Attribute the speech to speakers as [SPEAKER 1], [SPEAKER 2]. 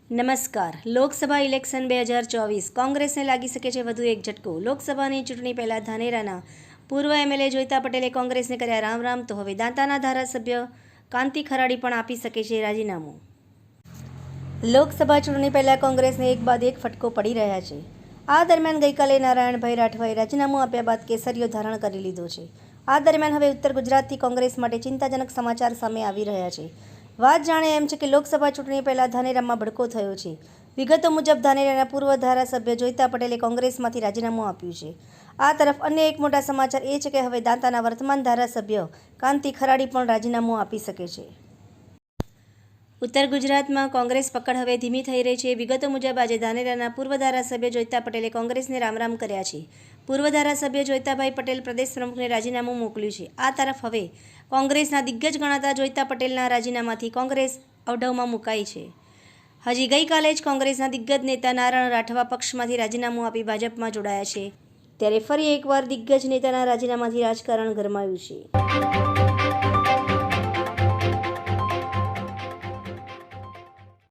[SPEAKER 1] નમસ્કાર. લોકસભા ઇલેક્શન 2024 કોંગ્રેસને લાગી શકે છે વધુ એક ઝટકો. લોકસભાની ચૂંટણી પહેલા ધાનેરાના પૂર્વ એમએલએ જોઈતા પટેલે કોંગ્રેસને કર્યા રામ રામ, તો હવે દાંતાના ધારાસભ્ય કાંતિ ખરાડી પણ આપી શકે છે રાજીનામું. લોકસભા ચૂંટણી પહેલા કોંગ્રેસને એક બાદ એક ફટકો પડી રહ્યા છે. આ દરમિયાન ગઈકાલે નારાયણભાઈ રાઠવાએ રાજીનામું આપ્યા બાદ કેસરીઓ ધારણ કરી લીધો છે. આ દરમિયાન હવે ઉત્તર ગુજરાતથી કોંગ્રેસ માટે ચિંતાજનક સમાચાર સામે આવી રહ્યા છે. વાત જાણે એમ છે કે લોકસભા ચૂંટણી પહેલા ધાનેરામાં ભડકો થયો છે. વિગતો મુજબ ધાનેરાના પૂર્વ ધારાસભ્ય જોઈતા પટેલે કોંગ્રેસમાંથી રાજીનામું આપ્યું છે. આ તરફ અન્ય એક મોટા સમાચાર એ છે કે હવે દાંતાના વર્તમાન ધારાસભ્ય કાંતિ ખરાડી પણ રાજીનામું આપી શકે છે. ઉત્તર ગુજરાતમાં કોંગ્રેસ પકડ હવે ધીમી થઈ રહી છે. વિગતો મુજબ આજે ધાનેરાના પૂર્વ ધારાસભ્ય જોઈતા પટેલે કોંગ્રેસને રામરામ કર્યા છે. પૂર્વ ધારાસભ્ય જોઈતાભાઈ પટેલ પ્રદેશ પ્રમુખને રાજીનામું મોકલ્યું છે. આ તરફ હવે કોંગ્રેસના દિગ્ગજ ગણાતા જોઈતા પટેલના રાજીનામાથી કોંગ્રેસ અવઢવમાં મુકાઈ છે. હજી ગઈકાલે જ કોંગ્રેસના દિગ્ગજ નેતા નારાયણ રાઠવા પક્ષમાંથી રાજીનામું આપી ભાજપમાં જોડાયા છે. ત્યારે ફરી એકવાર દિગ્ગજ નેતાના રાજીનામાથી રાજકારણ ગરમાયું છે.